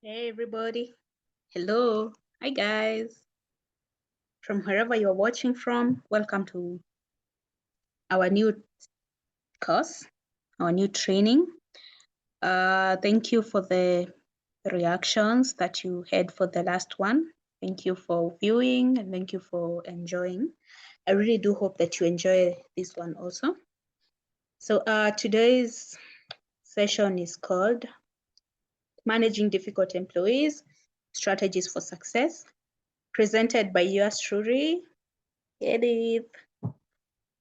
Hey everybody. Hello. Hi guys. From wherever you're watching from, welcome to our new course, our new training. Thank you for the reactions that you had for the last one. Thank you for viewing and thank you for enjoying. I really do hope that you enjoy this one also. So today's session is called Managing Difficult Employees, Strategies for Success, presented by yours truly, Edith.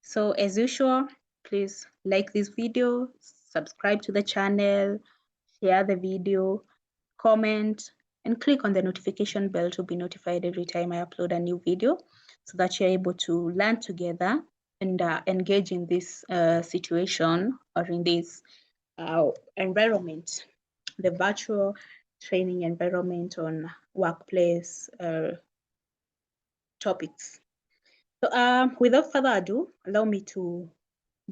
So as usual, please like this video, subscribe to the channel, share the video, comment, and click on the notification bell to be notified every time I upload a new video so that you're able to learn together and engage in this situation or in this environment, the virtual training environment on workplace topics. So without further ado, allow me to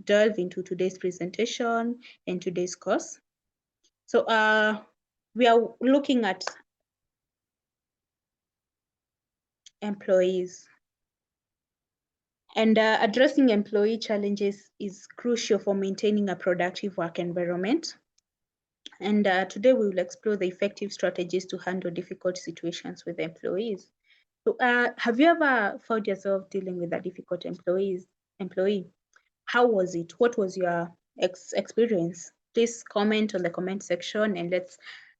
delve into today's presentation and today's course. So we are looking at employees, and addressing employee challenges is crucial for maintaining a productive work environment. And today we will explore the effective strategies to handle difficult situations with employees. So have you ever found yourself dealing with a difficult employee? How was it? What was your experience? Please comment on the comment section and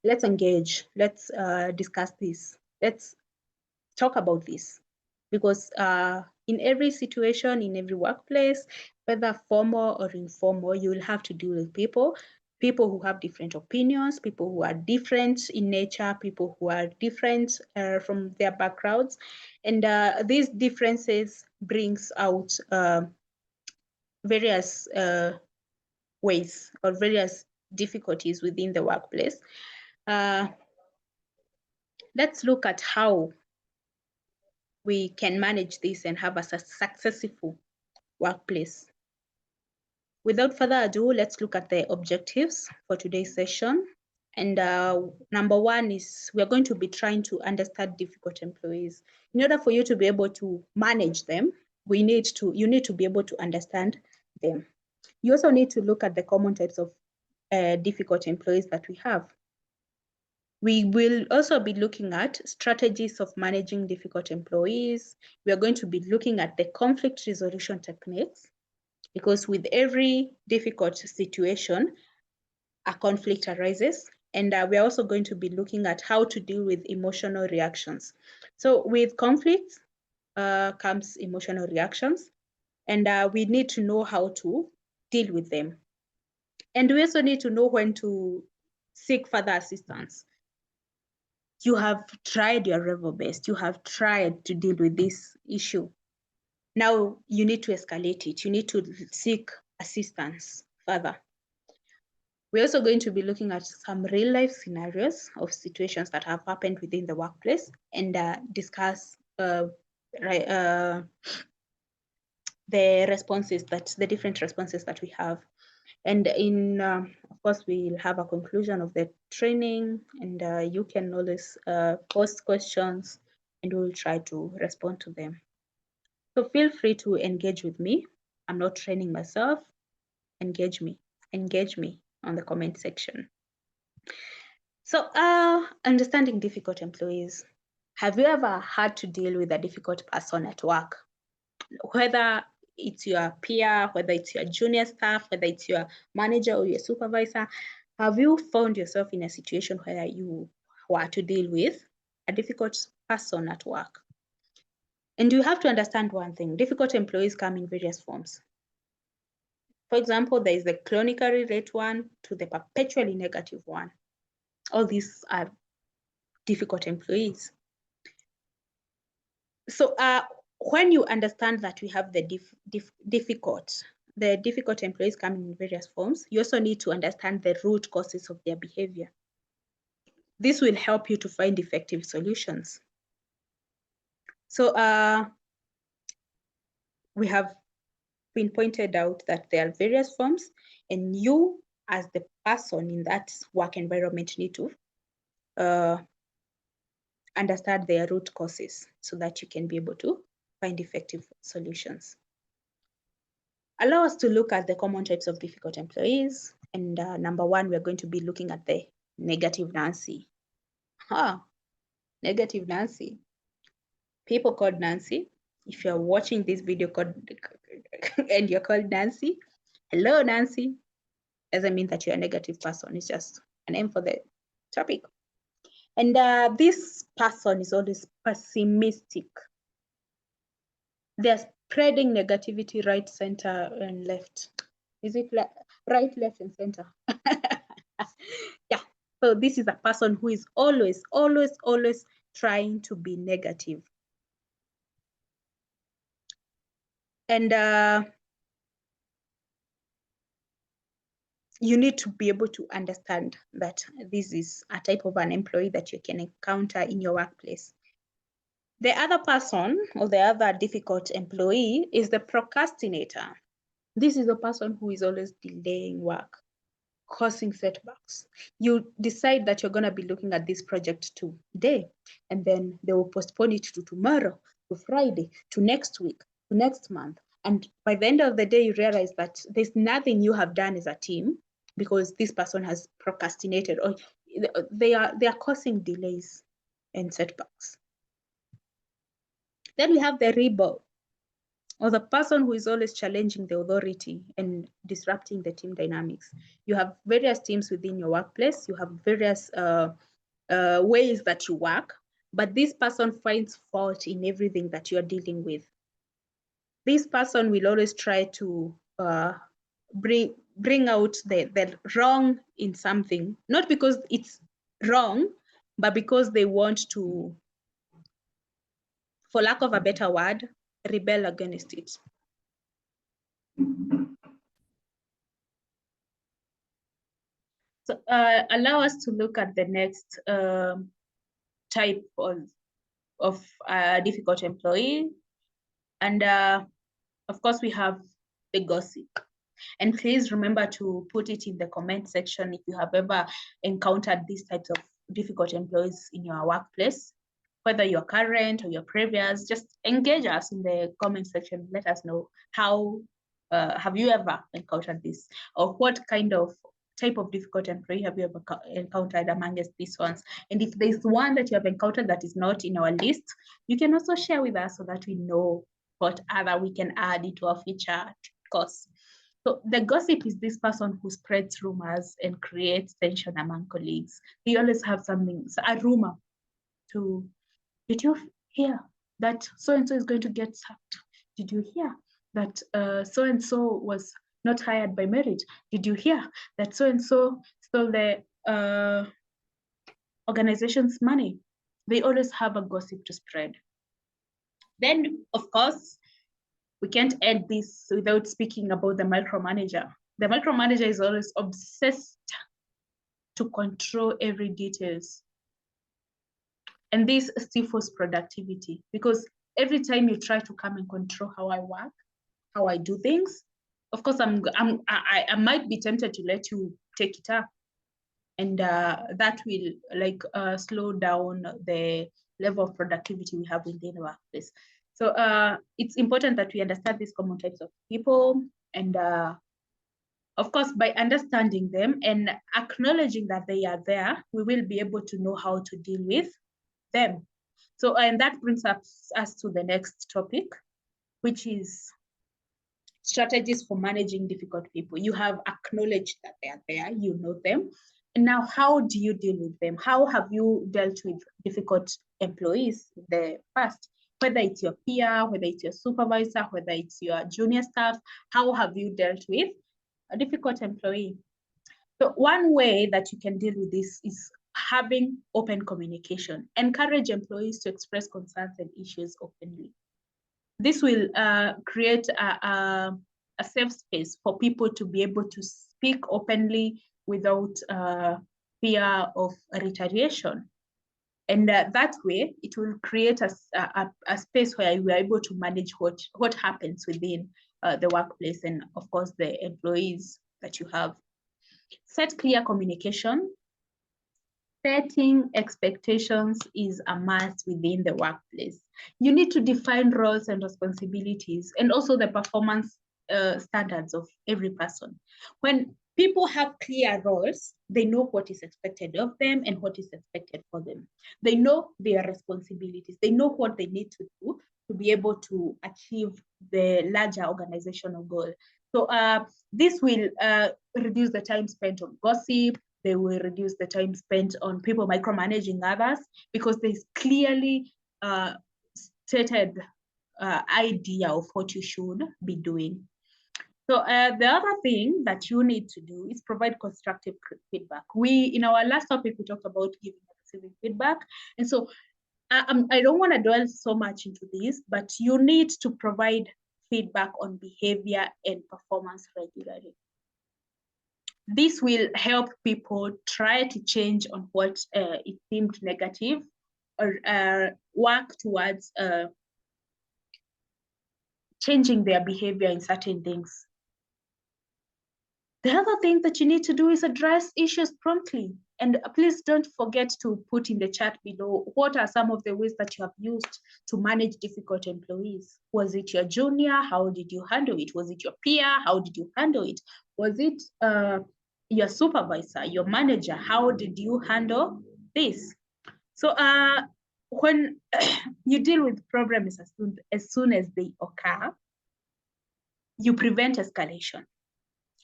let's engage. Let's discuss this. Let's talk about this because in every situation, in every workplace, whether formal or informal, you will have to deal with people who have different opinions, people who are different in nature, people who are different from their backgrounds, and these differences brings out various ways or various difficulties within the workplace. Let's look at how we can manage this and have a successful workplace. Without further ado, let's look at the objectives for today's session. And number one is we are going to be trying to understand difficult employees. In order for you to be able to manage them, you need to be able to understand them. You also need to look at the common types of difficult employees that we have. We will also be looking at strategies of managing difficult employees. We are going to be looking at the conflict resolution techniques because with every difficult situation, a conflict arises. And we're also going to be looking at how to deal with emotional reactions. So with conflict comes emotional reactions, and we need to know how to deal with them. And we also need to know when to seek further assistance. You have tried your level best. You have tried to deal with this issue. Now you need to escalate it. You need to seek assistance further. We're also going to be looking at some real life scenarios of situations that have happened within the workplace and discuss the different responses that we have. And of course, we'll have a conclusion of the training, and you can always post questions and we'll try to respond to them. So feel free to engage with me. I'm not training myself. Engage me on the comment section. So understanding difficult employees. Have you ever had to deal with a difficult person at work? Whether it's your peer, whether it's your junior staff, whether it's your manager or your supervisor, have you found yourself in a situation where you were to deal with a difficult person at work? And you have to understand one thing, difficult employees come in various forms. For example, there is the chronically late one to the perpetually negative one. All these are difficult employees. So when you understand that we have the difficult employees coming in various forms, you also need to understand the root causes of their behavior. This will help you to find effective solutions. So we have been pointed out that there are various forms, and you as the person in that work environment need to understand their root causes so that you can be able to find effective solutions. Allow us to look at the common types of difficult employees. And number one, we're going to be looking at the negative Nancy. Negative Nancy. People called Nancy. If you're watching this video and you're called Nancy, hello, Nancy. Doesn't mean that you're a negative person. It's just a name for the topic. And this person is always pessimistic. They're spreading negativity right, center, and left. Is it right, left, and center? Yeah. So this is a person who is always trying to be negative. And you need to be able to understand that this is a type of an employee that you can encounter in your workplace. The other person or the other difficult employee is the procrastinator. This is a person who is always delaying work, causing setbacks. You decide that you're going to be looking at this project today, and then they will postpone it to tomorrow, to Friday, to next week, to next month. And by the end of the day, you realize that there's nothing you have done as a team because this person has procrastinated, or they are causing delays and setbacks. Then we have the rebel, or the person who is always challenging the authority and disrupting the team dynamics. You have various teams within your workplace. You have various ways that you work, but this person finds fault in everything that you're dealing with. This person will always try to bring out the wrong in something, not because it's wrong, but because they want to, for lack of a better word, rebel against it. So allow us to look at the next type of difficult employee. And of course, we have the gossip. And please remember to put it in the comment section if you have ever encountered these types of difficult employees in your workplace, whether you're current or you're previous. Just engage us in the comment section. Let us know how have you ever encountered this, or what kind of type of difficult employee have you ever encountered amongst these ones. And if there's one that you have encountered that is not in our list, you can also share with us so that we know what other we can add into our future course. So the gossip is this person who spreads rumors and creates tension among colleagues. They always have something, a rumor to, did you hear that so-and-so is going to get sacked? Did you hear that so-and-so was not hired by merit? Did you hear that so-and-so stole the organization's money? They always have a gossip to spread. Then, of course, we can't end this without speaking about the micromanager. The micromanager is always obsessed to control every details. And this stifles productivity, because every time you try to come and control how I work, how I do things, of course, I might be tempted to let you take it up. And that will slow down the level of productivity we have within the workplace. So it's important that we understand these common types of people. And of course, by understanding them and acknowledging that they are there, we will be able to know how to deal with them. So, and that brings us to the next topic, which is strategies for managing difficult people. You have acknowledged that they are there, you know them. And now, how do you deal with them? How have you dealt with difficult employees in the past? Whether it's your peer, whether it's your supervisor, whether it's your junior staff, how have you dealt with a difficult employee? So one way that you can deal with this is having open communication. Encourage employees to express concerns and issues openly. This will create a safe space for people to be able to speak openly without fear of retaliation. And that way, it will create a space where you are able to manage what happens within the workplace and, of course, the employees that you have. Set clear communication. setting expectations is a must within the workplace. You need to define roles and responsibilities and also the performance standards of every person. When people have clear roles, they know what is expected of them and what is expected for them. They know their responsibilities. They know what they need to do to be able to achieve the larger organizational goal. So this will reduce the time spent on gossip. They will reduce the time spent on people micromanaging others because there's clearly stated idea of what you should be doing. So the other thing that you need to do is provide constructive feedback. In our last topic, we talked about giving and receiving feedback. And so I don't want to dwell so much into this, but you need to provide feedback on behavior and performance regularly. This will help people try to change on what it seemed negative or work towards changing their behavior in certain things. The other thing that you need to do is address issues promptly. And please don't forget to put in the chat below, what are some of the ways that you have used to manage difficult employees? Was it your junior? How did you handle it? Was it your peer? How did you handle it? Was it your supervisor, your manager? How did you handle this? So when you deal with problems as soon as they occur, you prevent escalation.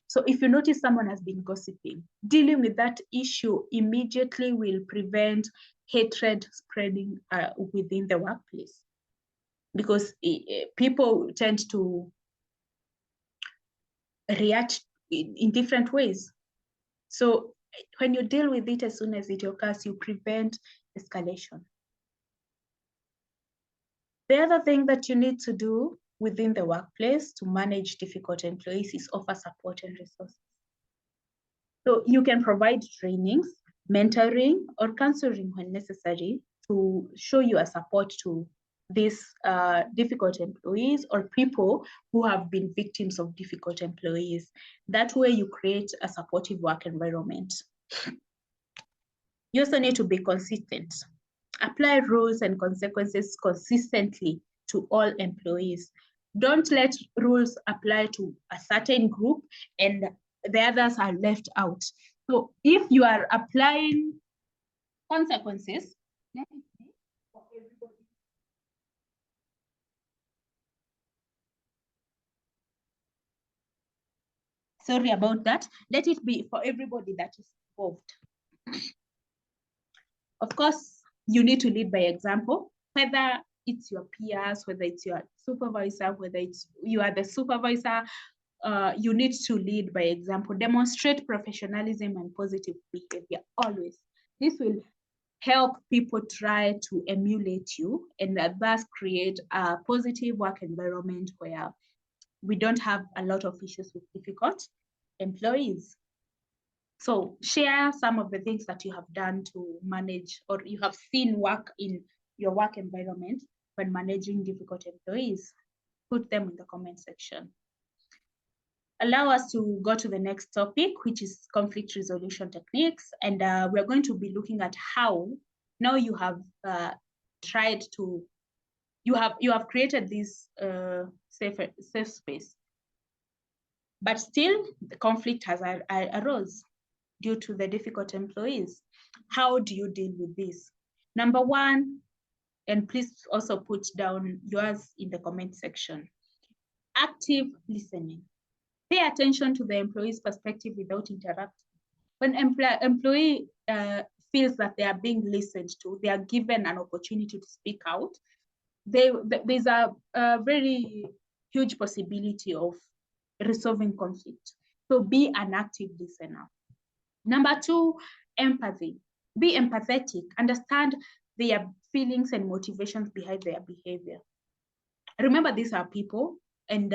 So if you notice someone has been gossiping, dealing with that issue immediately will prevent hatred spreading within the workplace, because people tend to react in different ways. So when you deal with it as soon as it occurs, you prevent escalation. The other thing that you need to do within the workplace to manage difficult employees is offer support and resources. So you can provide trainings, mentoring, or counseling when necessary to show your support to these difficult employees or people who have been victims of difficult employees. That way you create a supportive work environment. You also need to be consistent. Apply rules and consequences consistently to all employees. Don't let rules apply to a certain group and the others are left out. So if you are applying consequences, let it be for everybody. Sorry about that. Let it be for everybody that is involved. Of course, you need to lead by example, whether it's your peers, whether it's your supervisor, whether it's you are the supervisor, you need to lead by example. Demonstrate professionalism and positive behavior always. This will help people try to emulate you and thus create a positive work environment where we don't have a lot of issues with difficult employees. So share some of the things that you have done to manage or you have seen work in your work environment when managing difficult employees. Put them in the comment section. Allow us to go to the next topic, which is conflict resolution techniques. And we're going to be looking at how now you have tried to, you have created this safe space, but still the conflict has arose due to the difficult employees. How do you deal with this? Number one, and please also put down yours in the comment section, active listening. Pay attention to the employee's perspective without interrupting. When employee feels that they are being listened to, they are given an opportunity to speak out, there's a very huge possibility of resolving conflict. So be an active listener. Number two, empathy. Be empathetic. Understand their feelings and motivations behind their behavior. Remember, these are people, and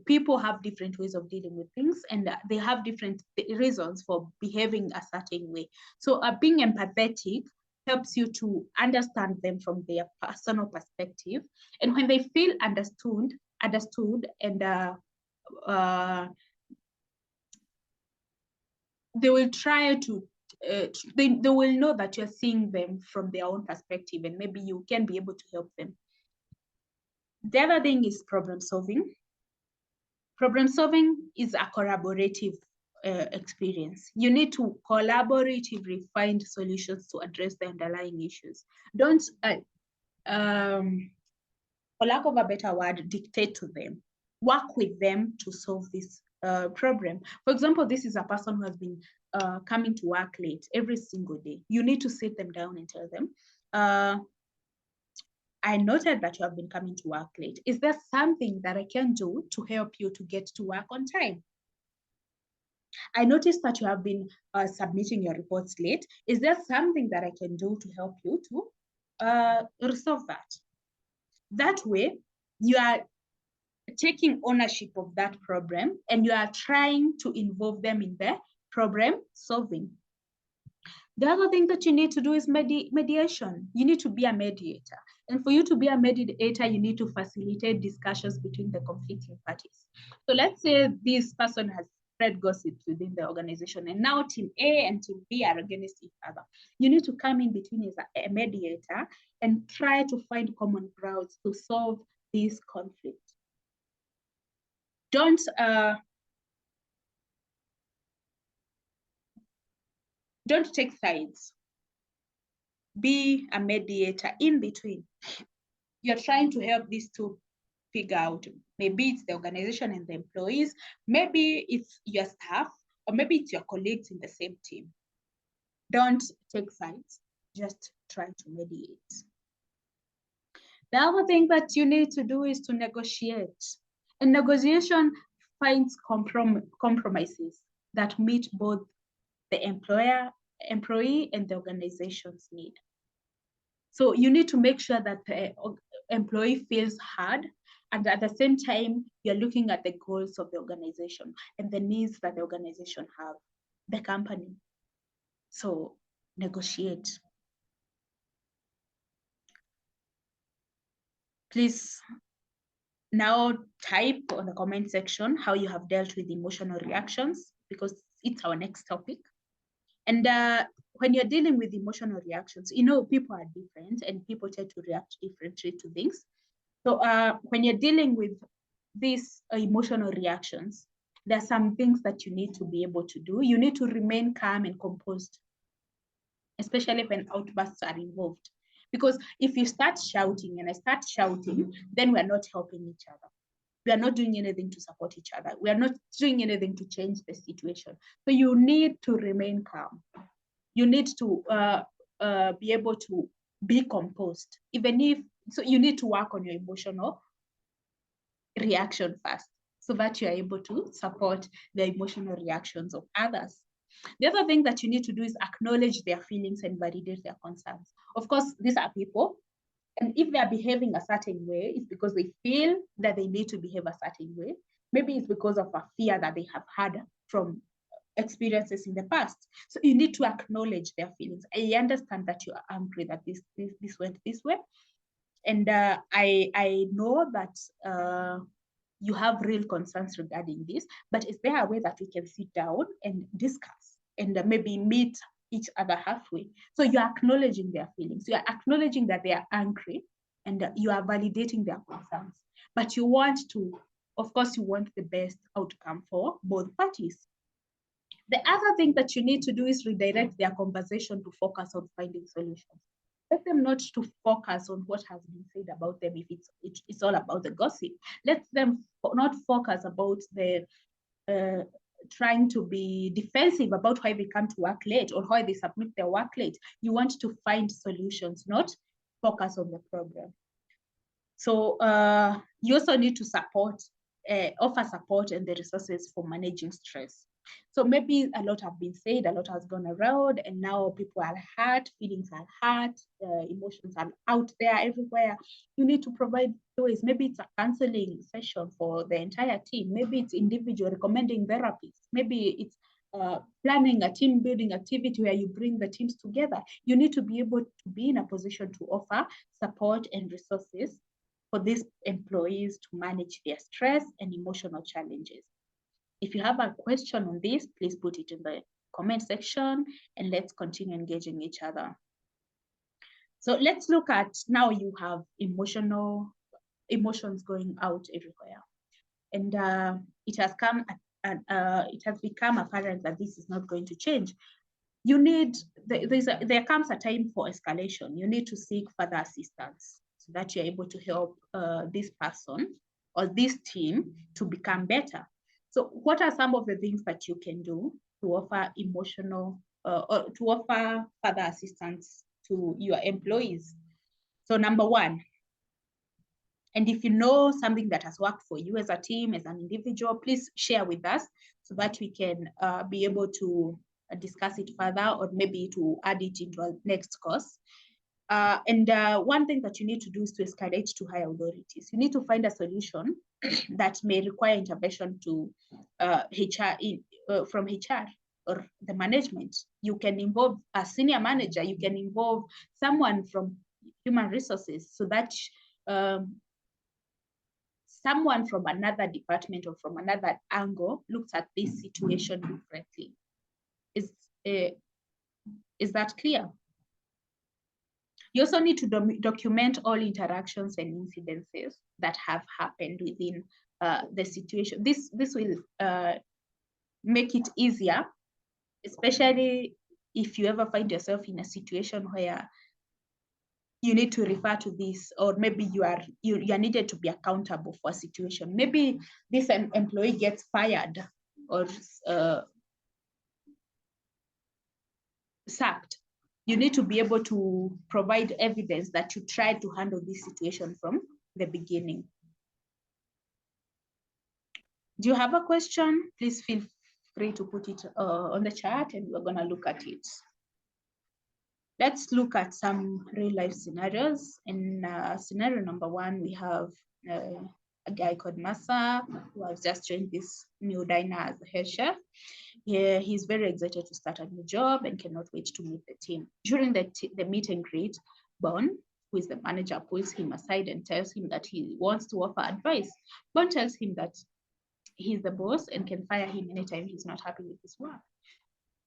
people have different ways of dealing with things, and they have different reasons for behaving a certain way. So being empathetic helps you to understand them from their personal perspective. And when they feel understood and they will try to they will know that you're seeing them from their own perspective, and maybe you can be able to help them. The other thing is problem solving. Problem solving is a collaborative experience. You need to collaboratively find solutions to address the underlying issues. Don't, for lack of a better word, dictate to them. Work with them to solve this problem. For example, this is a person who has been coming to work late every single day. You need to sit them down and tell them, I noted that you have been coming to work late. Is there something that I can do to help you to get to work on time? I noticed that you have been submitting your reports late. Is there something that I can do to help you to resolve that? That way, you are taking ownership of that problem and you are trying to involve them in the problem solving. The other thing that you need to do is mediation. You need to be a mediator. And for you to be a mediator, you need to facilitate discussions between the conflicting parties. So let's say this person has spread gossips within the organization, and now team A and team B are against each other. You need to come in between as a mediator and try to find common grounds to solve this conflict. Don't take sides. Be a mediator in between. You're trying to help these two figure out. Maybe it's the organization and the employees, maybe it's your staff, or maybe it's your colleagues in the same team. Don't take sides, just try to mediate. The other thing that you need to do is to negotiate. And negotiation finds compromises that meet both the employee, and the organization's need. So you need to make sure that the employee feels heard, and at the same time, you're looking at the goals of the organization and the needs that the organization have, the company. So negotiate. Please now type on the comment section how you have dealt with emotional reactions, because it's our next topic. And when you're dealing with emotional reactions, you know, people are different and people tend to react differently to things. So when you're dealing with these emotional reactions, there are some things that you need to be able to do. You need to remain calm and composed, especially when outbursts are involved. Because if you start shouting and I start shouting, then we're not helping each other. We are not doing anything to support each other. We are not doing anything to change the situation. So you need to remain calm. You need to be able to be composed. Even if, so you need to work on your emotional reaction first, so that you are able to support the emotional reactions of others. The other thing that you need to do is acknowledge their feelings and validate their concerns. Of course, these are people, and if they are behaving a certain way, it's because they feel that they need to behave a certain way. Maybe it's because of a fear that they have had from experiences in the past. So you need to acknowledge their feelings. I understand that you are angry that this went this way. And I know that you have real concerns regarding this, but is there a way that we can sit down and discuss and maybe meet each other halfway? So you're acknowledging their feelings. You are acknowledging that they are angry, and you are validating their concerns. But you want to, of course, you want the best outcome for both parties. The other thing that you need to do is redirect their conversation to focus on finding solutions. Let them not to focus on what has been said about them if it's all about the gossip. Let them not focus about the trying to be defensive about why they come to work late or why they submit their work late. You want to find solutions, not focus on the problem. So you also need to support, offer support and the resources for managing stress. So maybe a lot have been said, a lot has gone around, and now people are hurt, feelings are hurt, emotions are out there everywhere. You need to provide ways. Maybe it's a counseling session for the entire team. Maybe it's individual recommending therapies. Maybe it's planning a team building activity where you bring the teams together. You need to be able to be in a position to offer support and resources for these employees to manage their stress and emotional challenges. If you have a question on this, please put it in the comment section, and let's continue engaging each other. So let's look at now you have emotions going out everywhere. And it has become apparent that this is not going to change. You need, there comes a time for escalation. You need to seek further assistance so that you're able to help this person or this team to become better. So what are some of the things that you can do to offer or to offer further assistance to your employees? So number one, and if you know something that has worked for you as a team, as an individual, please share with us so that we can be able to discuss it further, or maybe to add it into our next course. And one thing that you need to do is to escalate to higher authorities. You need to find a solution that may require intervention to HR from HR or the management. You can involve a senior manager. You can involve someone from human resources so that someone from another department or from another angle looks at this situation differently. Is that clear? You also need to document all interactions and incidences that have happened within the situation. This will make it easier, especially if you ever find yourself in a situation where you need to refer to this, or maybe you are needed to be accountable for a situation. Maybe this employee gets fired or sacked. You need to be able to provide evidence that you tried to handle this situation from the beginning. Do you have a question? Please feel free to put it on the chat, and we're going to look at it. Let's look at some real life scenarios. In scenario number one, we have a guy called Masa, who has just joined this new diner as a head chef. He's very excited to start a new job and cannot wait to meet the team. During the meet and greet, Bon, who is the manager, pulls him aside and tells him that he wants to offer advice. Bon tells him that he's the boss and can fire him anytime he's not happy with his work.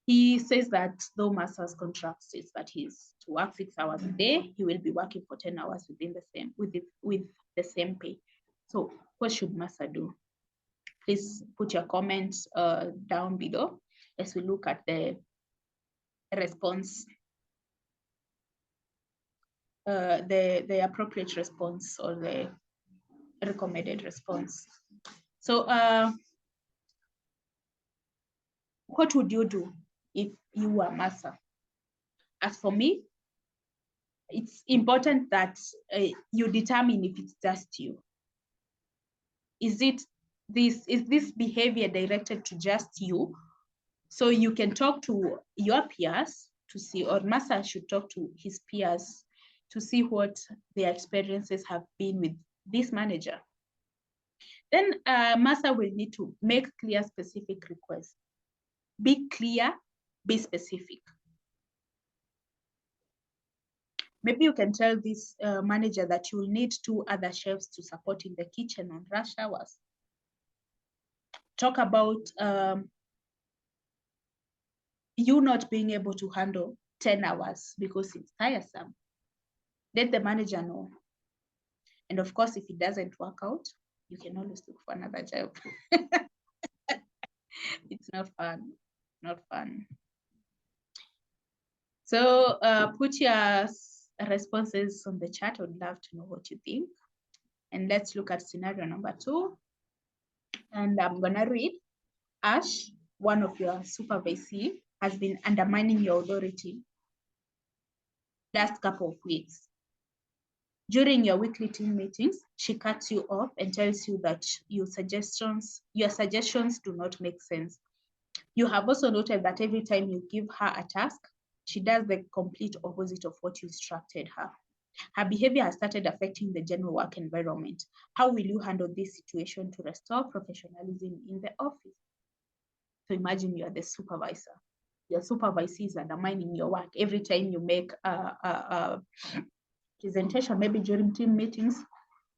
He says that though Masa's contract says that he's to work 6 hours a day, he will be working for 10 hours within with the same pay. So what should Masa do? Please put your comments down below as we look at the response, the appropriate response or the recommended response. So what would you do if you were Masa? As for me, it's important that you determine if it's just you. Is this behavior directed to just you? So you can talk to your peers to see, or Masa should talk to his peers to see what their experiences have been with this manager. Then Masa will need to make clear, specific requests. Be clear, be specific. Maybe you can tell this manager that you will need 2 other chefs to support in the kitchen on rush hours. Talk about you not being able to handle 10 hours because it's tiresome. Let the manager know. And of course, if it doesn't work out, you can always look for another job. It's not fun, not fun. So put your responses on the chat. I would love to know what you think. And let's look at scenario number 2. And I'm gonna read. Ash, one of your supervisees, has been undermining your authority last couple of weeks. During your weekly team meetings, she cuts you off and tells you that your suggestions do not make sense. You have also noted that every time you give her a task, she does the complete opposite of what you instructed her. Her behavior has started affecting the general work environment. How will you handle this situation to restore professionalism in the office? So imagine you are the supervisor. Your supervisor is undermining your work. Every time you make a presentation, maybe during team meetings,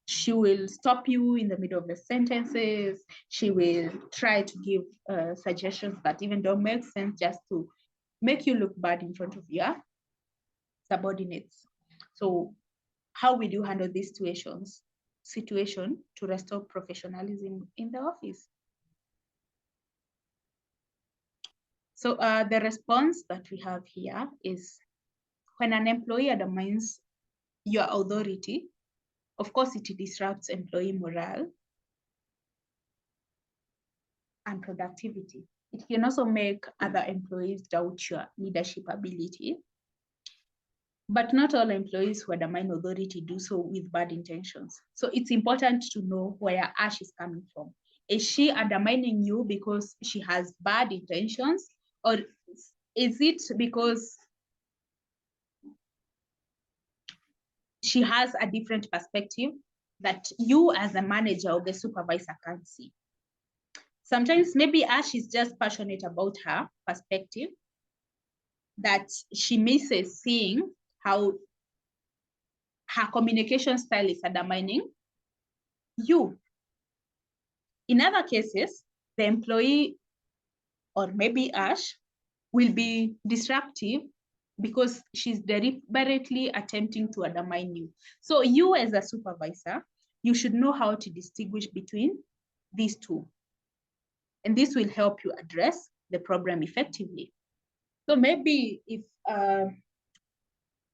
She will stop you in the middle of the sentences. She will try to give suggestions that even don't make sense, just to make you look bad in front of your subordinates. So how will you handle these situation to restore professionalism in the office? So the response that we have here is, when an employee undermines your authority, of course, it disrupts employee morale and productivity. It can also make other employees doubt your leadership ability. But not all employees who undermine authority do so with bad intentions. So it's important to know where Ash is coming from. Is she undermining you because she has bad intentions? Or is it because she has a different perspective that you as a manager or the supervisor can't see? Sometimes maybe Ash is just passionate about her perspective, that she misses seeing how her communication style is undermining you. In other cases, the employee, or maybe Ash, will be disruptive because she's deliberately attempting to undermine you. So you as a supervisor, you should know how to distinguish between these two. And this will help you address the problem effectively. So maybe if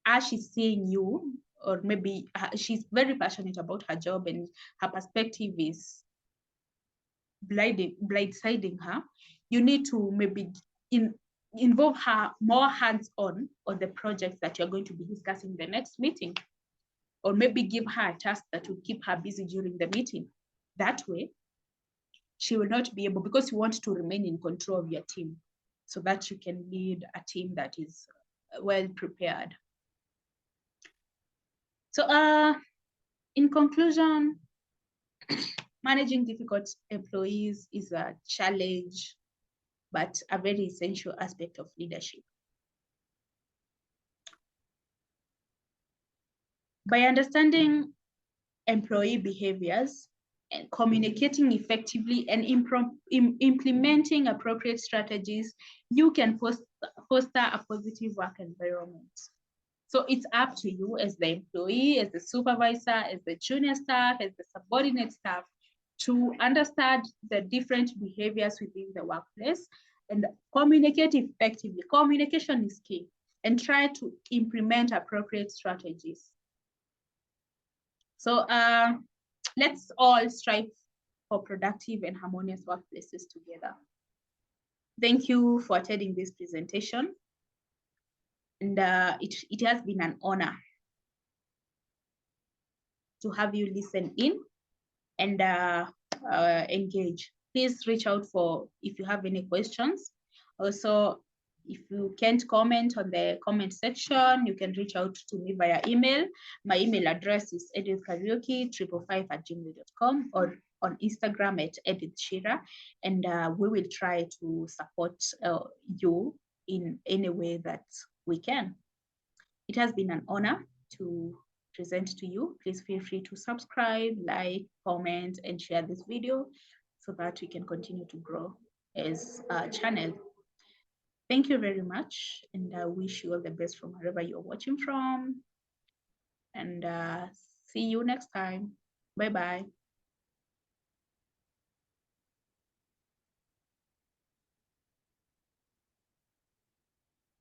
Ash is seeing you, or maybe she's very passionate about her job and her perspective is blindsiding her, you need to maybe involve her more hands-on the projects that you're going to be discussing in the next meeting, or maybe give her a task that will keep her busy during the meeting. That way, she will not be able, because you want to remain in control of your team so that you can lead a team that is well prepared. So in conclusion, managing difficult employees is a challenge, but a very essential aspect of leadership. By understanding employee behaviors and communicating effectively and implementing appropriate strategies, you can foster a positive work environment. So it's up to you as the employee, as the supervisor, as the junior staff, as the subordinate staff, to understand the different behaviors within the workplace and communicate effectively. Communication is key, and try to implement appropriate strategies. So let's all strive for productive and harmonious workplaces together. Thank you for attending this presentation. And it has been an honor to have you listen in and engage. Please reach out if you have any questions. Also, if you can't comment on the comment section, you can reach out to me via email. My email address is edithkariuki555@gmail.com, or on Instagram at edithshira, and we will try to support you in any way that we can. It has been an honor to present to you. Please feel free to subscribe, like, comment, and share this video so that we can continue to grow as a channel. Thank you very much, and I wish you all the best from wherever you're watching from. And see you next time. Bye-bye.